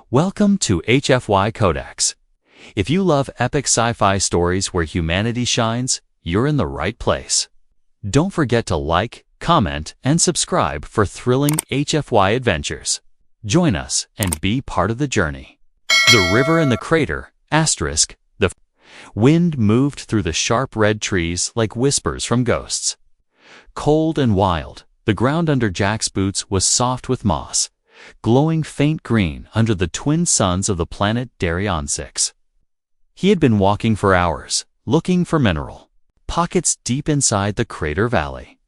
Welcome to HFY Codex. If you love epic sci-fi stories where humanity shines, you're in the right place. Don't forget to like, comment, and subscribe for thrilling HFY adventures. Join us and be part of the journey. The river and the crater, *, the wind moved through the sharp red trees like whispers from ghosts. Cold and wild, the ground under Jack's boots was soft with moss, glowing faint green under the twin suns of the planet Daryon 6. He had been walking for hours, looking for mineral pockets deep inside the crater valley.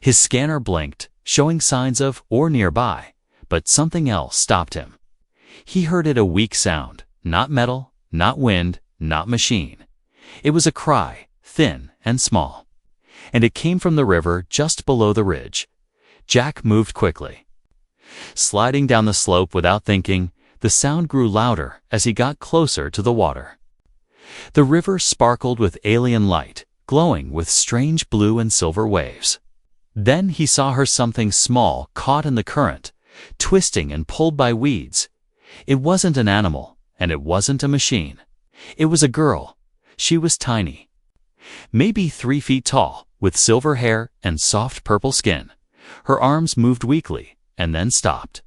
His scanner blinked, showing signs of ore nearby, but something else stopped him. He heard it, a weak sound, not metal, not wind, not machine. It was a cry, thin and small, and it came from the river just below the ridge. Jack moved quickly. Sliding down the slope without thinking, the sound grew louder as he got closer to the water. The river sparkled with alien light, glowing with strange blue and silver waves. Then he saw her, something small caught in the current, twisting and pulled by weeds. It wasn't an animal, and it wasn't a machine. It was a girl. She was tiny, maybe 3 feet tall, with silver hair and soft purple skin. Her arms moved weakly, and then stopped.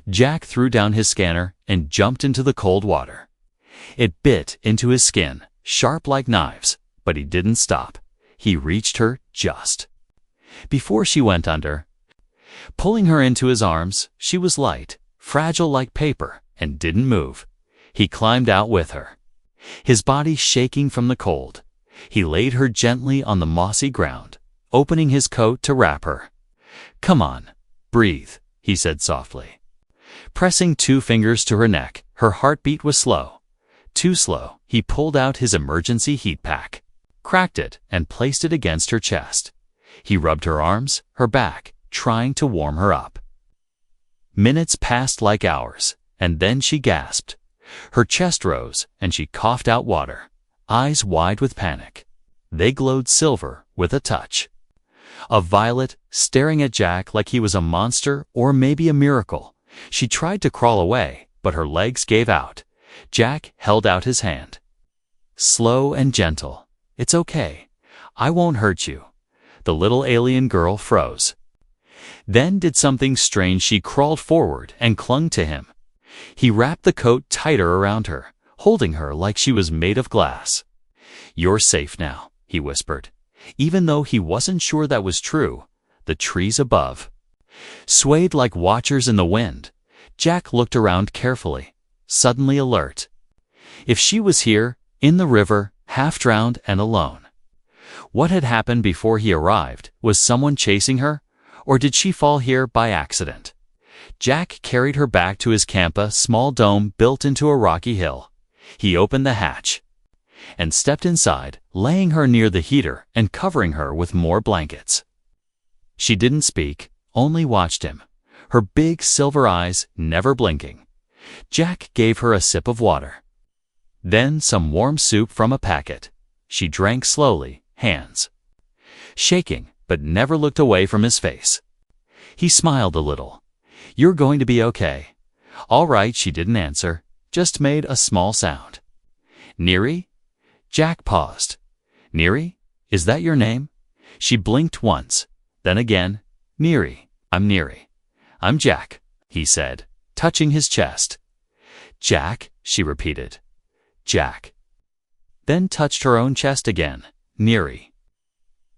Jack threw down his scanner and jumped into the cold water. It bit into his skin, sharp like knives, but he didn't stop. He reached her just before she went under. Pulling her into his arms, she was light, fragile like paper, and didn't move. He climbed out with her, his body shaking from the cold. He laid her gently on the mossy ground, opening his coat to wrap her. "Come on, breathe," he said softly. Pressing 2 fingers to her neck, her heartbeat was slow. Too slow. He pulled out his emergency heat pack, cracked it, and placed it against her chest. He rubbed her arms, her back, trying to warm her up. Minutes passed like hours, and then she gasped. Her chest rose, and she coughed out water, eyes wide with panic. They glowed silver with a touch of violet, staring at Jack like he was a monster or maybe a miracle. She tried to crawl away, but her legs gave out. Jack held out his hand. Slow and gentle. "It's okay. I won't hurt you." The little alien girl froze. Then did something strange. She crawled forward and clung to him. He wrapped the coat tighter around her, holding her like she was made of glass. "You're safe now," he whispered. Even though he wasn't sure that was true, the trees above swayed like watchers in the wind. Jack looked around carefully, suddenly alert. If she was here, in the river, half drowned and alone. What had happened before he arrived? Was someone chasing her? Or did she fall here by accident? Jack carried her back to his camp, a small dome built into a rocky hill. He opened the hatch and stepped inside, laying her near the heater and covering her with more blankets. She didn't speak, only watched him, her big silver eyes never blinking. Jack gave her a sip of water, then some warm soup from a packet. She drank slowly, hands shaking, but never looked away from his face. He smiled a little. "You're going to be okay." "All right," she didn't answer, just made a small sound. "Neri?" Jack paused. "Neri? Is that your name?" She blinked once, then again. "Neri. I'm Neri." "I'm Jack," he said, touching his chest. "Jack," she repeated. "Jack." Then touched her own chest again. "Neri."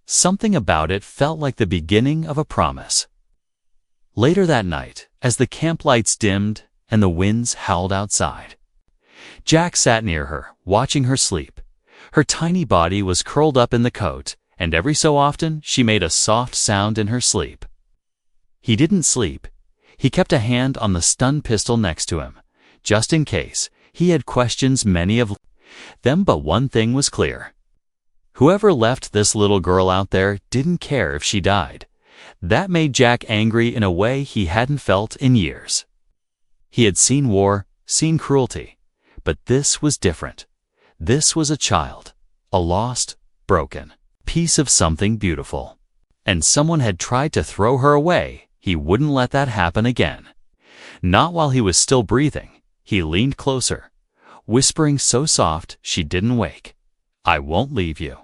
Something about it felt like the beginning of a promise. Later that night, as the camp lights dimmed and the winds howled outside, Jack sat near her, watching her sleep. Her tiny body was curled up in the coat, and every so often she made a soft sound in her sleep. He didn't sleep. He kept a hand on the stun pistol next to him, just in case. He had questions, many of them, but one thing was clear. Whoever left this little girl out there didn't care if she died. That made Jack angry in a way he hadn't felt in years. He had seen war, seen cruelty, but this was different. This was a child, a lost, broken piece of something beautiful. And someone had tried to throw her away. He wouldn't let that happen again. Not while he was still breathing. He leaned closer, whispering so soft she didn't wake. "I won't leave you."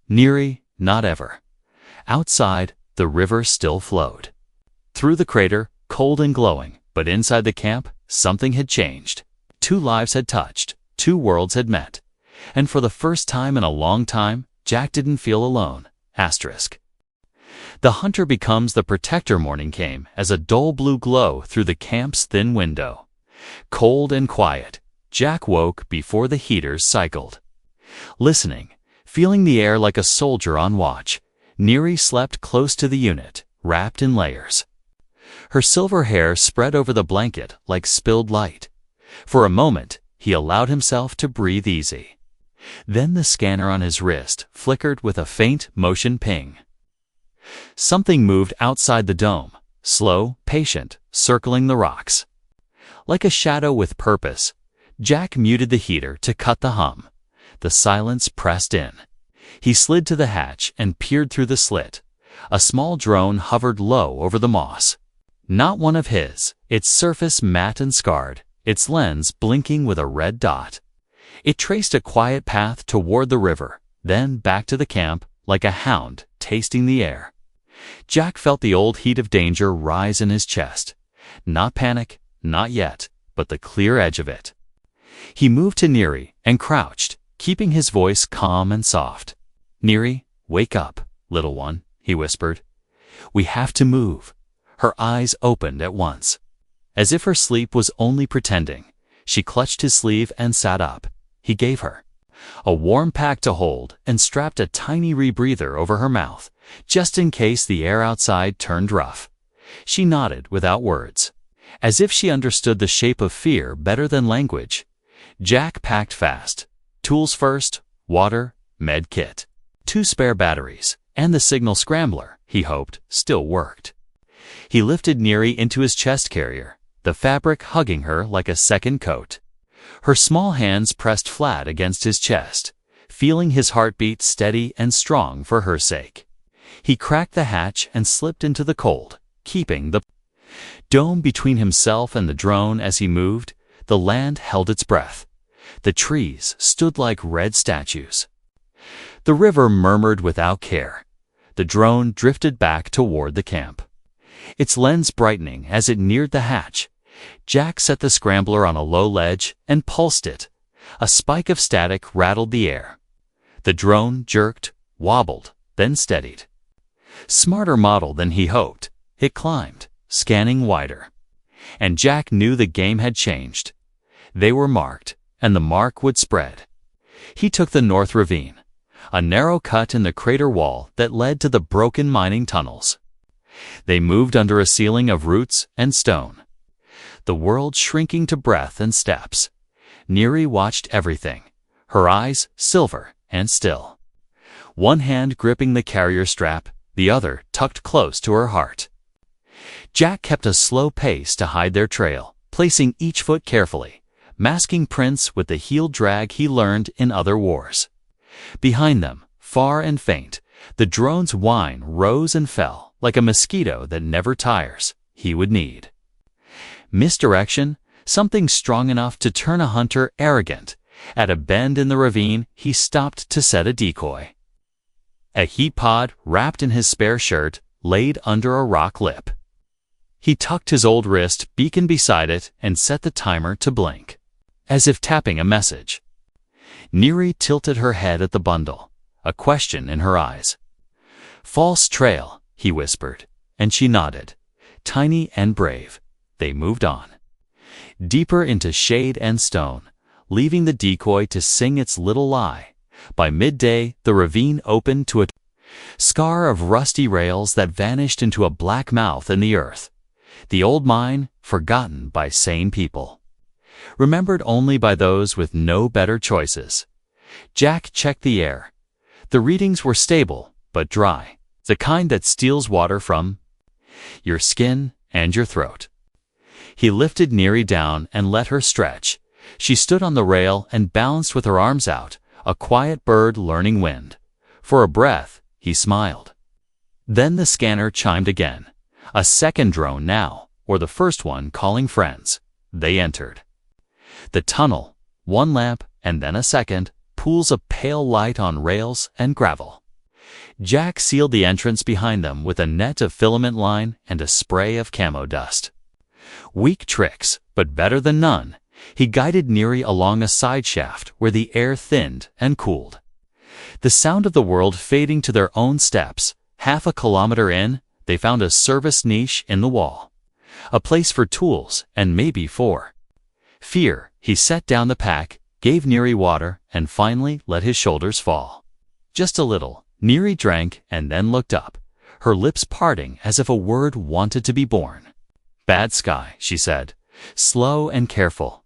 "Neri, not ever." Outside, the river still flowed. Through the crater, cold and glowing, but inside the camp, something had changed. 2 lives had touched, 2 worlds had met. And for the first time in a long time, Jack didn't feel alone. The hunter becomes the protector. Morning came as a dull blue glow through the camp's thin window. Cold and quiet, Jack woke before the heaters cycled. Listening, feeling the air like a soldier on watch, Neri slept close to the unit, wrapped in layers. Her silver hair spread over the blanket like spilled light. For a moment, he allowed himself to breathe easy. Then the scanner on his wrist flickered with a faint motion ping. Something moved outside the dome, slow, patient, circling the rocks. Like a shadow with purpose, Jack muted the heater to cut the hum. The silence pressed in. He slid to the hatch and peered through the slit. A small drone hovered low over the moss. Not one of his, its surface matte and scarred, its lens blinking with a red dot. It traced a quiet path toward the river, then back to the camp like a hound tasting the air. Jack felt the old heat of danger rise in his chest. Not panic, not yet, but the clear edge of it. He moved to Neri and crouched, keeping his voice calm and soft. "Neri, wake up, little one," he whispered. "We have to move." Her eyes opened at once. As if her sleep was only pretending, she clutched his sleeve and sat up. He gave her a warm pack to hold and strapped a tiny rebreather over her mouth, just in case the air outside turned rough. She nodded without words, as if she understood the shape of fear better than language. Jack packed fast. Tools first, water, med kit, 2 spare batteries, and the signal scrambler, he hoped, still worked. He lifted Neri into his chest carrier, the fabric hugging her like a second coat. Her small hands pressed flat against his chest, feeling his heartbeat steady and strong for her sake. He cracked the hatch and slipped into the cold, keeping the dome between himself and the drone. As he moved, the land held its breath. The trees stood like red statues. The river murmured without care. The drone drifted back toward the camp, its lens brightening as it neared the hatch. Jack set the scrambler on a low ledge and pulsed it. A spike of static rattled the air. The drone jerked, wobbled, then steadied. Smarter model than he hoped, it climbed, scanning wider. And Jack knew the game had changed. They were marked, and the mark would spread. He took the North Ravine, a narrow cut in the crater wall that led to the broken mining tunnels. They moved under a ceiling of roots and stone, the world shrinking to breath and steps. Neri watched everything, her eyes silver and still. One hand gripping the carrier strap, the other tucked close to her heart. Jack kept a slow pace to hide their trail, placing each foot carefully, masking prints with the heel drag he learned in other wars. Behind them, far and faint, the drone's whine rose and fell like a mosquito that never tires. He would need misdirection, something strong enough to turn a hunter arrogant. At a bend in the ravine, he stopped to set a decoy. A heat pod, wrapped in his spare shirt, laid under a rock lip. He tucked his old wrist beacon beside it and set the timer to blink, as if tapping a message. Neri tilted her head at the bundle, a question in her eyes. "False trail," he whispered, and she nodded. Tiny and brave, they moved on, deeper into shade and stone, leaving the decoy to sing its little lie. By midday, the ravine opened to a scar of rusty rails that vanished into a black mouth in the earth. The old mine, forgotten by sane people, remembered only by those with no better choices. Jack checked the air. The readings were stable, but dry, the kind that steals water from your skin and your throat. He lifted Neri down and let her stretch. She stood on the rail and balanced with her arms out, a quiet bird learning wind. For a breath, he smiled. Then the scanner chimed again. A second drone now, or the first one calling friends. They entered. The tunnel, one lamp and then a second, pools of pale light on rails and gravel. Jack sealed the entrance behind them with a net of filament line and a spray of camo dust. Weak tricks, but better than none, he guided Neri along a side shaft where the air thinned and cooled. The sound of the world fading to their own steps, half a kilometer in, they found a service niche in the wall. A place for tools, and maybe for fear. He set down the pack, gave Neri water, and finally let his shoulders fall. Just a little. Neri drank and then looked up, her lips parting as if a word wanted to be born. "Bad sky," she said, slow and careful,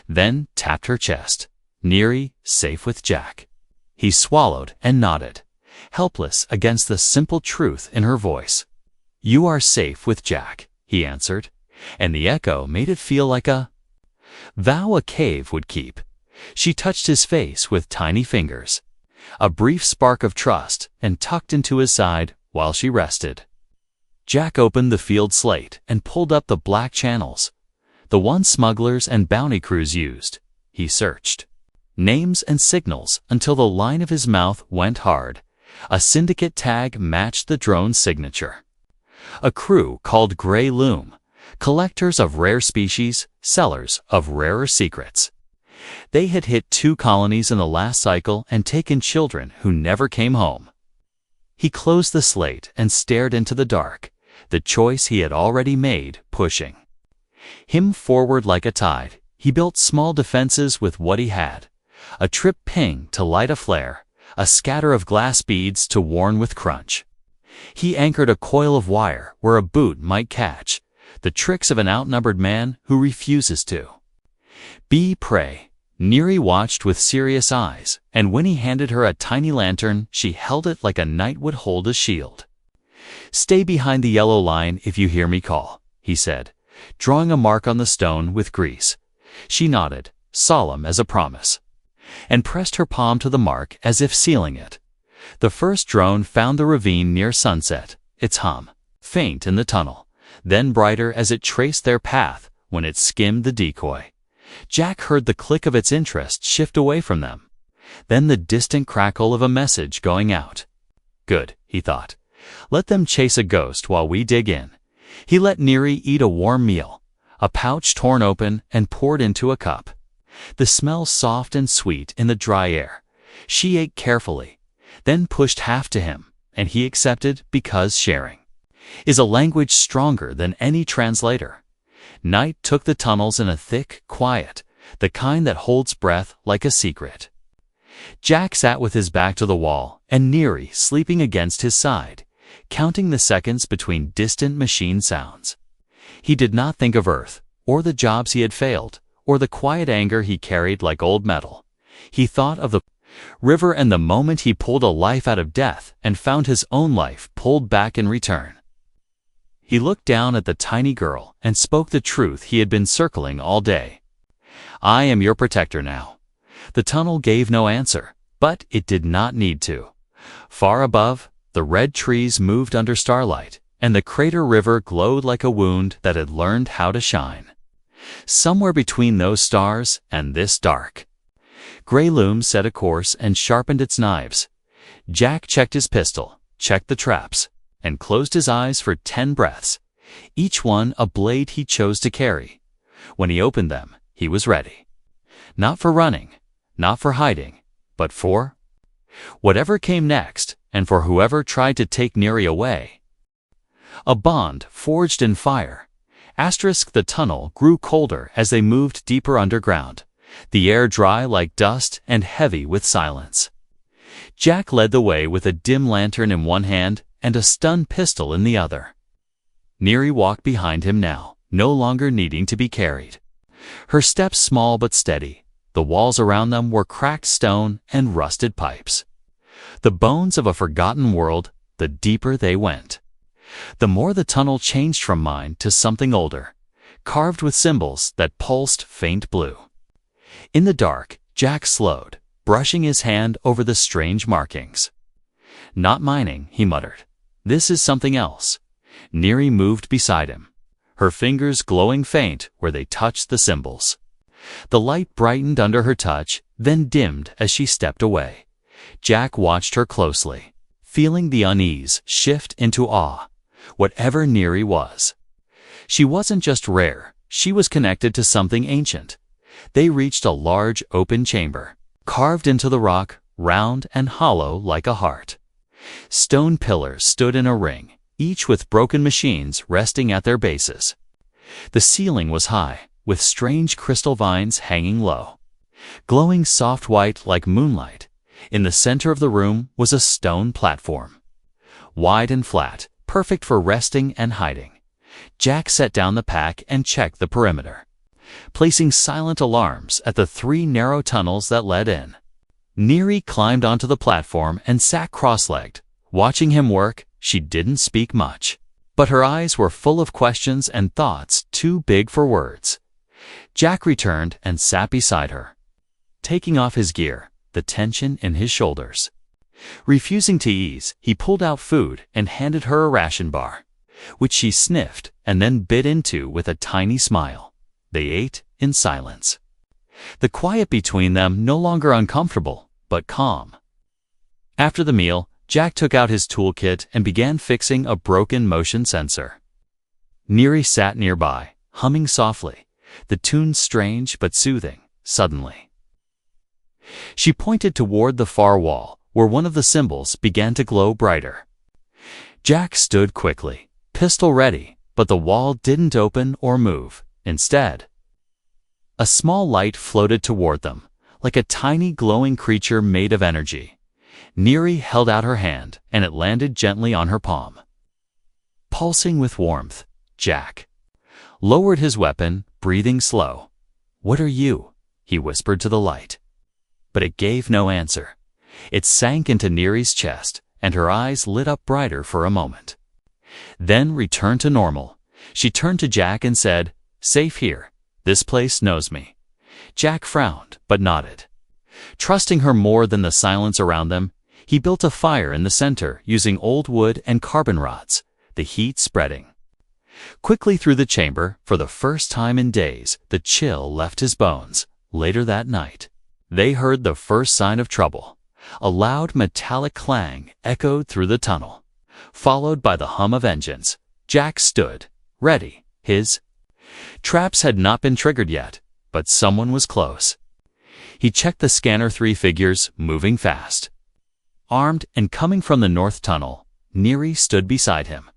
then tapped her chest. "Neri, safe with Jack." He swallowed and nodded, helpless against the simple truth in her voice. "You are safe with Jack," he answered, and the echo made it feel like a vow a cave would keep. She touched his face with tiny fingers. A brief spark of trust, and tucked into his side while she rested. Jack opened the field slate and pulled up the black channels, the one smugglers and bounty crews used. He searched names and signals until the line of his mouth went hard. A syndicate tag matched the drone's signature. A crew called Grey Loom, collectors of rare species, sellers of rarer secrets. They had hit 2 colonies in the last cycle and taken children who never came home. He closed the slate and stared into the dark, the choice he had already made pushing him forward like a tide. He built small defenses with what he had. A trip ping to light a flare, a scatter of glass beads to warn with crunch. He anchored a coil of wire where a boot might catch, the tricks of an outnumbered man who refuses to be prey. Neri watched with serious eyes, and when he handed her a tiny lantern, she held it like a knight would hold a shield. "Stay behind the yellow line if you hear me call," he said, drawing a mark on the stone with grease. She nodded, solemn as a promise, and pressed her palm to the mark as if sealing it. The first drone found the ravine near sunset, its hum faint in the tunnel, then brighter as it traced their path when it skimmed the decoy. Jack heard the click of its interest shift away from them, then the distant crackle of a message going out. Good, he thought. Let them chase a ghost while we dig in. He let Neri eat a warm meal, a pouch torn open and poured into a cup. The smell soft and sweet in the dry air. She ate carefully, then pushed half to him, and he accepted because sharing is a language stronger than any translator. Night took the tunnels in a thick quiet, the kind that holds breath like a secret. Jack sat with his back to the wall and Neri sleeping against his side, counting the seconds between distant machine sounds. He did not think of Earth, or the jobs he had failed, or the quiet anger he carried like old metal. He thought of the river and the moment he pulled a life out of death and found his own life pulled back in return. He looked down at the tiny girl and spoke the truth he had been circling all day. "I am your protector now." The tunnel gave no answer, but it did not need to. Far above, the red trees moved under starlight, and the crater river glowed like a wound that had learned how to shine. Somewhere between those stars and this dark, Grey Loom set a course and sharpened its knives. Jack checked his pistol, checked the traps, and closed his eyes for 10 breaths, each one a blade he chose to carry. When he opened them, he was ready. Not for running, not for hiding, but for whatever came next, and for whoever tried to take Neri away. A bond forged in fire. The tunnel grew colder as they moved deeper underground, the air dry like dust and heavy with silence. Jack led the way with a dim lantern in one hand and a stun pistol in the other. Neri walked behind him now, no longer needing to be carried. Her steps small but steady. The walls around them were cracked stone and rusted pipes. The bones of a forgotten world, the deeper they went. The more the tunnel changed from mine to something older, carved with symbols that pulsed faint blue. In the dark, Jack slowed, brushing his hand over the strange markings. "Not mining," he muttered. "This is something else." Neri moved beside him, her fingers glowing faint where they touched the symbols. The light brightened under her touch, then dimmed as she stepped away. Jack watched her closely, feeling the unease shift into awe. Whatever Neri was, she wasn't just rare, she was connected to something ancient. They reached a large open chamber, carved into the rock, round and hollow like a heart. Stone pillars stood in a ring, each with broken machines resting at their bases. The ceiling was high, with strange crystal vines hanging low, glowing soft white like moonlight. In the center of the room was a stone platform, wide and flat, perfect for resting and hiding. Jack set down the pack and checked the perimeter, placing silent alarms at the 3 narrow tunnels that led in. Neri climbed onto the platform and sat cross-legged. Watching him work, she didn't speak much, but her eyes were full of questions and thoughts too big for words. Jack returned and sat beside her, taking off his gear, the tension in his shoulders. Refusing to ease, he pulled out food and handed her a ration bar, which she sniffed and then bit into with a tiny smile. They ate in silence, the quiet between them no longer uncomfortable, but calm. After the meal, Jack took out his toolkit and began fixing a broken motion sensor. Neri sat nearby, humming softly, the tune strange but soothing. Suddenly, she pointed toward the far wall, where one of the symbols began to glow brighter. Jack stood quickly, pistol ready, but the wall didn't open or move. Instead, a small light floated toward them, like a tiny glowing creature made of energy. Neri held out her hand, and it landed gently on her palm. Pulsing with warmth, Jack lowered his weapon, breathing slow. "What are you?" he whispered to the light. But it gave no answer. It sank into Neri's chest, and her eyes lit up brighter for a moment, then returned to normal. She turned to Jack and said, "Safe here. This place knows me." Jack frowned, but nodded. Trusting her more than the silence around them, he built a fire in the center using old wood and carbon rods, the heat spreading quickly through the chamber. For the first time in days, the chill left his bones. Later that night, they heard the first sign of trouble. A loud metallic clang echoed through the tunnel, followed by the hum of engines. Jack stood, ready. His traps had not been triggered yet, but someone was close. He checked the scanner, 3 figures, moving fast. Armed and coming from the north tunnel, Neri stood beside him.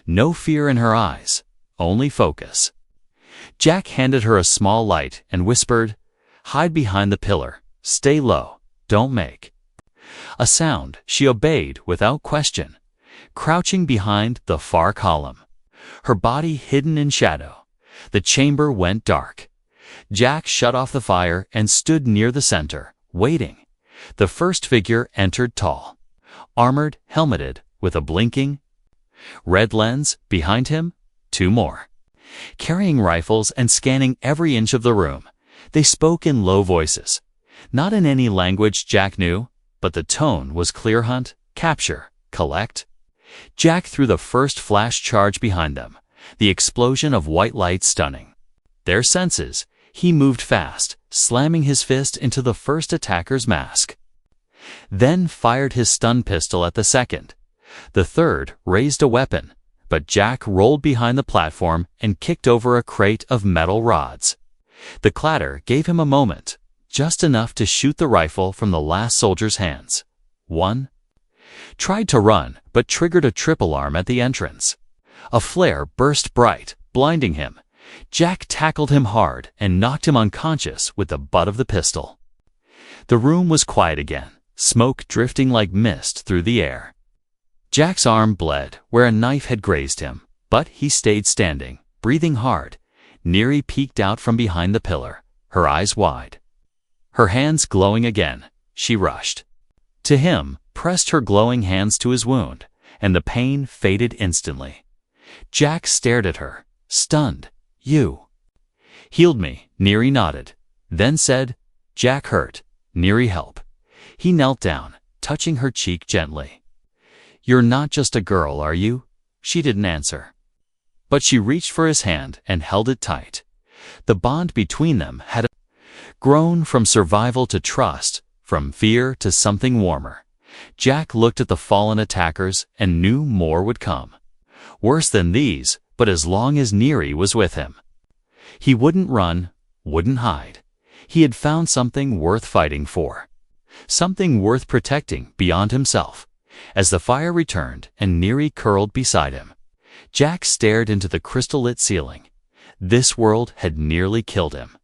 No fear in her eyes, only focus. Jack handed her a small light and whispered, "Hide behind the pillar. Stay low. Don't make a sound." She obeyed without question, crouching behind the far column, her body hidden in shadow. The chamber went dark. Jack shut off the fire and stood near the center, waiting. The first figure entered, tall, armored, helmeted, with a blinking red lens. Behind him, 2 more, carrying rifles and scanning every inch of the room. They spoke in low voices, not in any language Jack knew, but the tone was clear: hunt, capture, collect. Jack threw the first flash charge behind them, the explosion of white light stunning their senses. He moved fast, slamming his fist into the first attacker's mask, then fired his stun pistol at the second. The third raised a weapon, but Jack rolled behind the platform and kicked over a crate of metal rods. The clatter gave him a moment, just enough to shoot the rifle from the last soldier's hands. One tried to run, but triggered a trip alarm at the entrance. A flare burst bright, blinding him. Jack tackled him hard and knocked him unconscious with the butt of the pistol. The room was quiet again, smoke drifting like mist through the air. Jack's arm bled where a knife had grazed him, but he stayed standing, breathing hard. Neri peeked out from behind the pillar, her eyes wide, her hands glowing again. She rushed to him, pressed her glowing hands to his wound, and the pain faded instantly. Jack stared at her, stunned. "You healed me," Neri nodded, then said, "Jack hurt. Neri help." He knelt down, touching her cheek gently. "You're not just a girl, are you?" She didn't answer, but she reached for his hand and held it tight. The bond between them had Grown from survival to trust, from fear to something warmer. Jack looked at the fallen attackers and knew more would come. Worse than these, but as long as Neri was with him. He wouldn't run, wouldn't hide. He had found something worth fighting for. Something worth protecting beyond himself. As the fire returned and Neri curled beside him, Jack stared into the crystal-lit ceiling. This world had nearly killed him.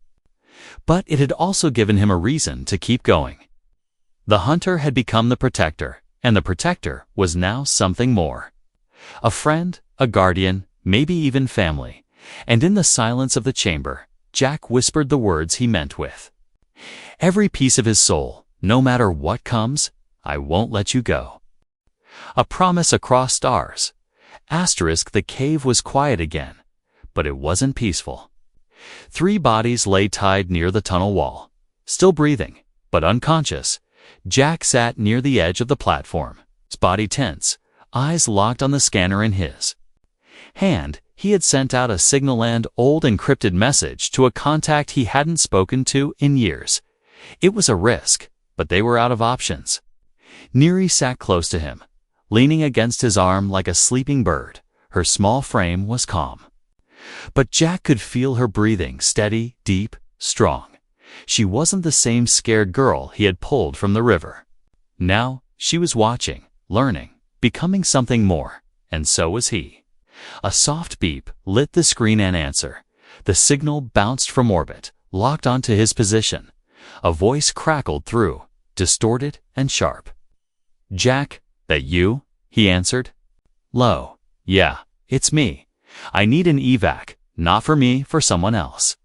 But it had also given him a reason to keep going. The hunter had become the protector, and the protector was now something more. A friend, a guardian, maybe even family. And in the silence of the chamber, Jack whispered the words he meant with every piece of his soul, no matter what comes, I won't let you go. A promise across stars. Asterisk, the cave was quiet again, but it wasn't peaceful. 3 bodies lay tied near the tunnel wall, still breathing, but unconscious. Jack sat near the edge of the platform, his body tense, eyes locked on the scanner in his hand. He had sent out a signal and old encrypted message to a contact he hadn't spoken to in years. It was a risk, but they were out of options. Neri sat close to him, leaning against his arm like a sleeping bird. Her small frame was calm. But Jack could feel her breathing, steady, deep, strong. She wasn't the same scared girl he had pulled from the river. Now, she was watching, learning, becoming something more, and so was he. A soft beep lit the screen and answer. The signal bounced from orbit, locked onto his position. A voice crackled through, distorted and sharp. Jack, that you? He answered. Low. Yeah, it's me. I need an evac, not for me, for someone else.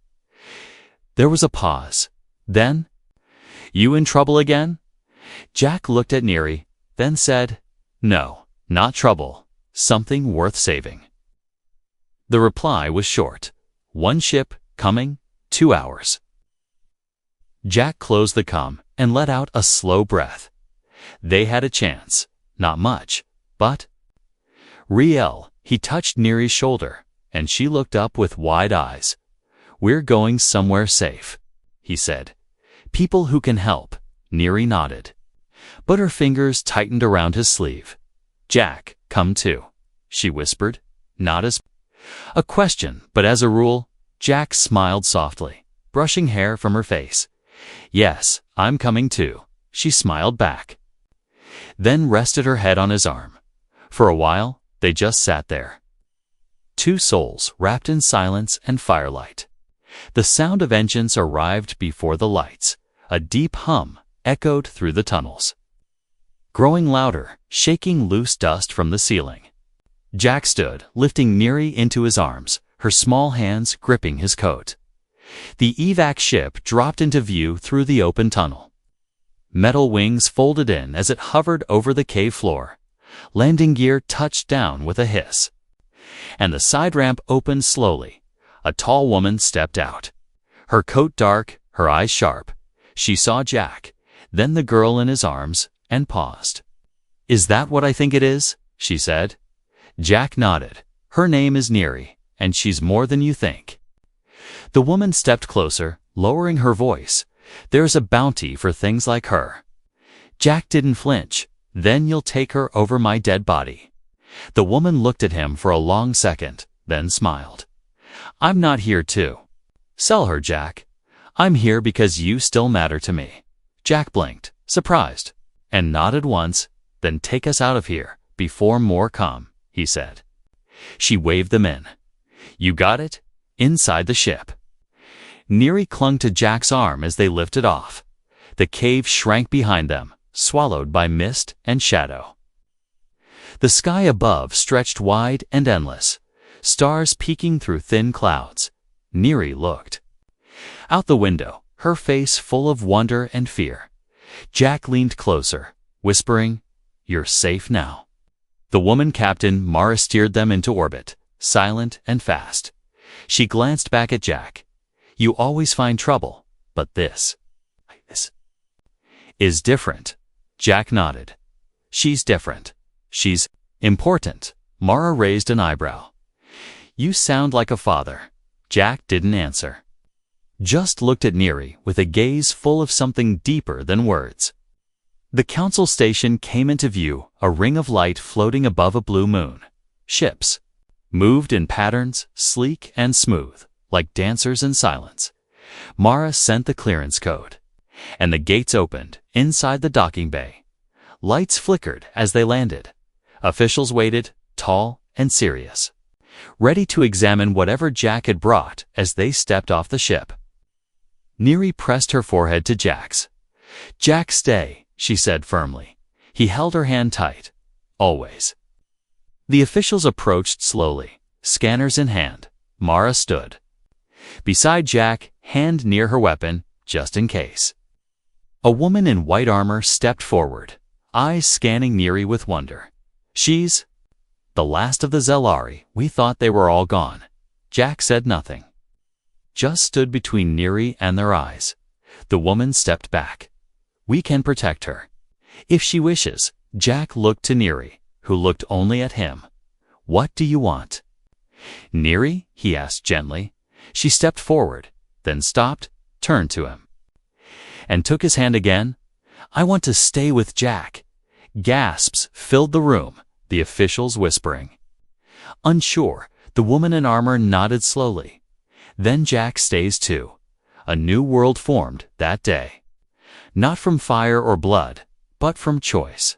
There was a pause. Then, you in trouble again? Jack looked at Neri, then said, No, not trouble. Something worth saving. The reply was short. 1 ship, coming, 2 hours. Jack closed the comm and let out a slow breath. They had a chance. Not much, but... Riel, he touched Neri's shoulder, and she looked up with wide eyes. We're going somewhere safe, he said. People who can help. Neri nodded. But her fingers tightened around his sleeve. Jack, come too, she whispered. Not as a question, but as a rule. Jack smiled softly, brushing hair from her face. Yes, I'm coming too, she smiled back. Then rested her head on his arm. For a while, they just sat there. 2 souls wrapped in silence and firelight. The sound of engines arrived before the lights. A deep hum echoed through the tunnels, growing louder, shaking loose dust from the ceiling. Jack stood, lifting Neri into his arms, her small hands gripping his coat. The evac ship dropped into view through the open tunnel. Metal wings folded in as it hovered over the cave floor. Landing gear touched down with a hiss. And the side ramp opened slowly. A tall woman stepped out. Her coat dark, her eyes sharp. She saw Jack, then the girl in his arms, and paused. Is that what I think it is? She said. Jack nodded. Her name is Neri, and she's more than you think. The woman stepped closer, lowering her voice. There's a bounty for things like her. Jack didn't flinch. Then you'll take her over my dead body. The woman looked at him for a long second, then smiled. I'm not here to sell her, Jack. I'm here because you still matter to me. Jack blinked, surprised, and nodded once. Then take us out of here, before more come, he said. She waved them in. You got it? Inside the ship. Neri clung to Jack's arm as they lifted off. The cave shrank behind them, swallowed by mist and shadow. The sky above stretched wide and endless, stars peeking through thin clouds. Neri looked out the window, her face full of wonder and fear. Jack leaned closer, whispering, You're safe now. The woman captain Mara steered them into orbit, silent and fast. She glanced back at Jack. You always find trouble, but this is different. Jack nodded. She's different. She's important. Mara raised an eyebrow. You sound like a father. Jack didn't answer. just looked at Neri with a gaze full of something deeper than words. The council station came into view, a ring of light floating above a blue moon. Ships moved in patterns, sleek and smooth, like dancers in silence. Mara sent the clearance code, and the gates opened inside the docking bay. Lights flickered as they landed. Officials waited, tall and serious, ready to examine whatever Jack had brought as they stepped off the ship. Neri pressed her forehead to Jack's. "Jack, stay," she said firmly. He held her hand tight. "Always." The officials approached slowly, scanners in hand. Mara stood beside Jack, hand near her weapon, just in case. A woman in white armor stepped forward, eyes scanning Neri with wonder. "She's the last of the Zelari. We thought they were all gone." Jack said nothing, just stood between Neri and their eyes. The woman stepped back. "We can protect her, if she wishes." Jack looked to Neri, who looked only at him. "What do you want?" "Neri?" he asked gently. She stepped forward, then stopped, turned to him, and took his hand again. "I want to stay with Jack." Gasps filled the room, the officials whispering. Unsure, the woman in armor nodded slowly. "Then Jack stays too." A new world formed that day. Not from fire or blood, but from choice.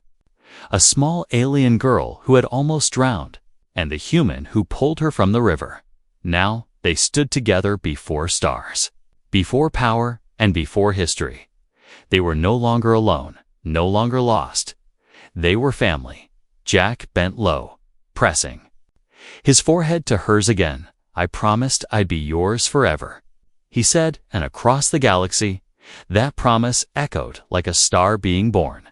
A small alien girl who had almost drowned, and the human who pulled her from the river. Now they stood together before stars, before power, and before history. They were no longer alone, no longer lost. They were family. Jack bent low, pressing his forehead to hers again. "I promised I'd be yours forever," he said, and across the galaxy, that promise echoed like a star being born.